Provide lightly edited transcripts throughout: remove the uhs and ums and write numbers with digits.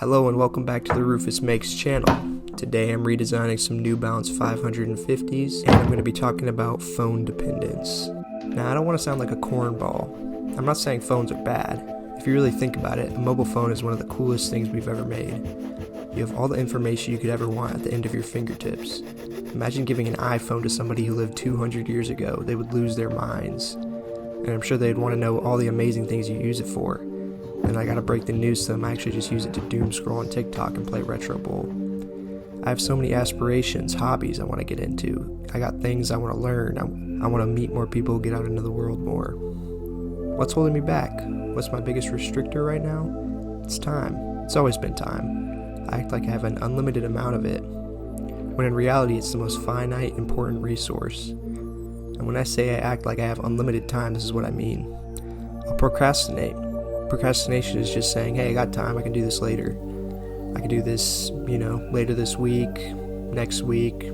Hello and welcome back to the Rufus Makes channel. Today I'm redesigning some New Balance 550s and I'm going to be talking about phone dependence. Now I don't want to sound like a cornball. I'm not saying phones are bad. If you really think about it, a mobile phone is one of the coolest things we've ever made. You have all the information you could ever want at the end of your fingertips. Imagine giving an iPhone to somebody who lived 200 years ago. They would lose their minds. And I'm sure they'd want to know all the amazing things you use it for. And I gotta break the news to them, I actually just use it to doom scroll on TikTok and play Retro Bowl. I have so many aspirations, hobbies I want to get into. I got things I want to learn. I want to meet more people, get out into the world more. What's holding me back? What's my biggest restrictor right now? It's time. It's always been time. I act like I have an unlimited amount of it, when in reality it's the most finite, important resource. And when I say I act like I have unlimited time, this is what I mean. I'll procrastinate. Procrastination is just saying, hey, I got time, I can do this later. I can do this, later this week, next week.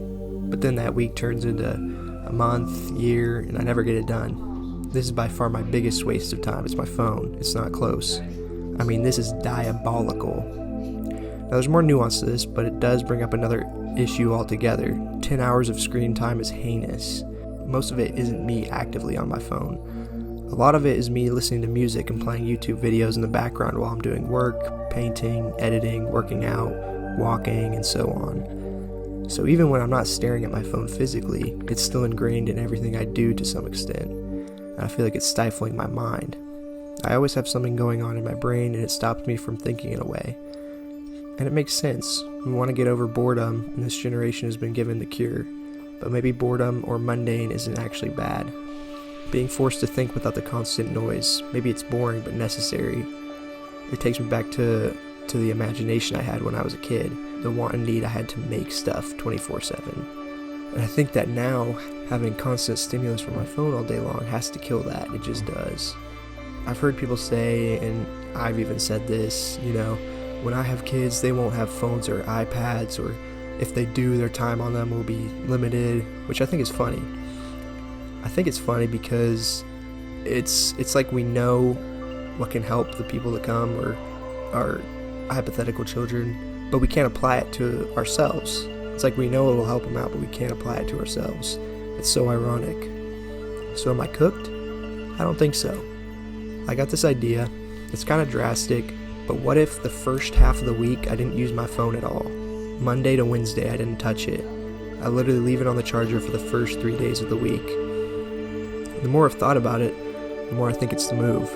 But then that week turns into a month, year, and I never get it done. This is by far my biggest waste of time. It's my phone. It's not close. I mean, this is diabolical. Now, there's more nuance to this, but it does bring up another issue altogether. 10 hours of screen time is heinous. Most of it isn't me actively on my phone. A lot of it is me listening to music and playing YouTube videos in the background while I'm doing work, painting, editing, working out, walking, and so on. So even when I'm not staring at my phone physically, it's still ingrained in everything I do to some extent. And I feel like it's stifling my mind. I always have something going on in my brain and it stops me from thinking in a way. And it makes sense. We want to get over boredom, and this generation has been given the cure. But maybe boredom or mundane isn't actually bad. Being forced to think without the constant noise. Maybe it's boring but necessary. It takes me back to the imagination I had when I was a kid. The want and need I had to make stuff 24/7. And I think that now, having constant stimulus from my phone all day long has to kill that. It just does. I've heard people say, and I've even said this, when I have kids, they won't have phones or iPads, or if they do, their time on them will be limited, which I think is funny. I think it's funny because it's like we know what can help the people to come or our hypothetical children, but we can't apply it to ourselves. It's like we know it will help them out, but we can't apply it to ourselves. It's so ironic. So am I cooked? I don't think so. I got this idea. It's kind of drastic, but what if the first half of the week I didn't use my phone at all? Monday to Wednesday I didn't touch it. I literally leave it on the charger for the first 3 days of the week. The more I've thought about it, the more I think it's the move.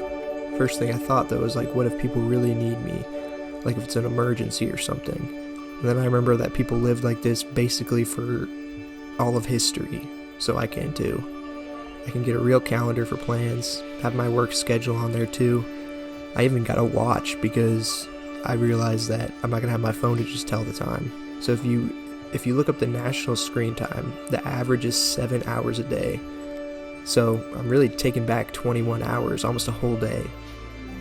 First thing I thought though is what if people really need me? Like if it's an emergency or something. And then I remember that people lived like this basically for all of history, so I can too. I can get a real calendar for plans, have my work schedule on there too. I even got a watch because I realized that I'm not gonna have my phone to just tell the time. So if you look up the national screen time, the average is 7 hours a day. So I'm really taking back 21 hours, almost a whole day.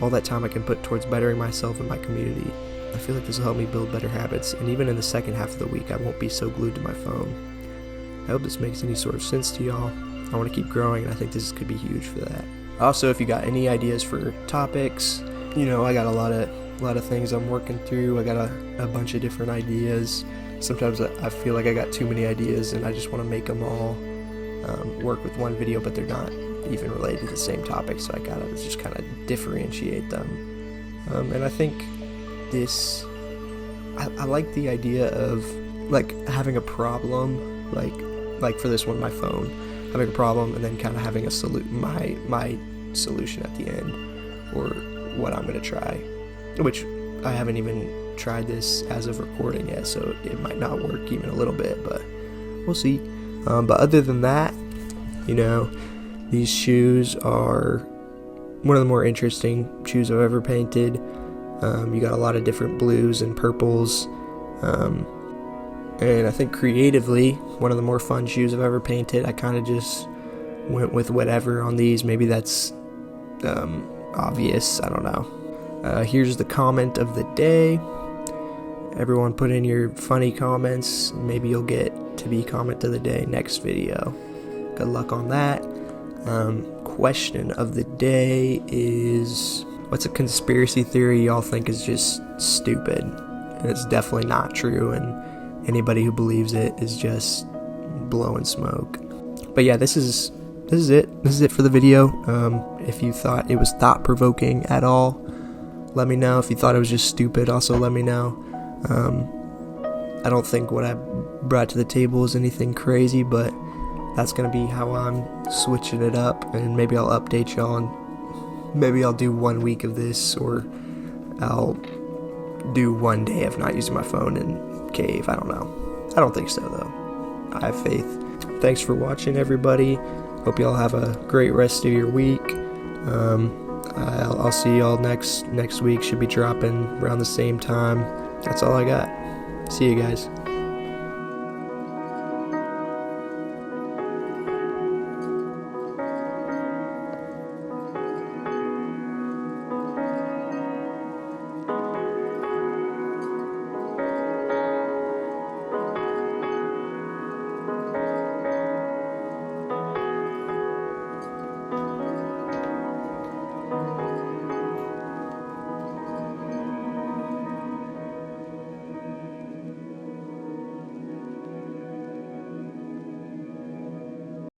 All that time I can put towards bettering myself and my community. I feel like this will help me build better habits, and even in the second half of the week I won't be so glued to my phone. I hope this makes any sort of sense to y'all. I want to keep growing, and I think this could be huge for that. Also, if you got any ideas for topics, I got a lot of things I'm working through. I got a bunch of different ideas. Sometimes I feel like I got too many ideas and I just want to make them all work with one video, but they're not even related to the same topic, so I gotta just kind of differentiate them. And I think I like the idea of having a problem, like for this one, my phone, having a problem and then kind of having my solution at the end, or what I'm gonna try, which I haven't even tried this as of recording yet, so it might not work even a little bit, but we'll see. But other than that, these shoes are one of the more interesting shoes I've ever painted. You got a lot of different blues and purples, and I think creatively, one of the more fun shoes I've ever painted. I kind of just went with whatever on these. Maybe that's obvious, I don't know. Here's the comment of the day. Everyone put in your funny comments. Maybe you'll get to be comment of the day next video. Good luck on that. Question of the day is, What's a conspiracy theory y'all think is just stupid? And it's definitely not true, and anybody who believes it is just blowing smoke. But yeah, this is it. This is it for the video. If you thought it was thought-provoking at all, let me know. If you thought it was just stupid, also let me know. I don't think what I brought to the table is anything crazy, but that's gonna be how I'm switching it up, and maybe I'll update y'all, and maybe I'll do 1 week of this, or I'll do 1 day of not using my phone in cave. I don't know. I don't think so, though. I have faith. Thanks for watching, everybody. Hope y'all have a great rest of your week. I'll see y'all next week. Should be dropping around the same time. That's all I got. See you guys.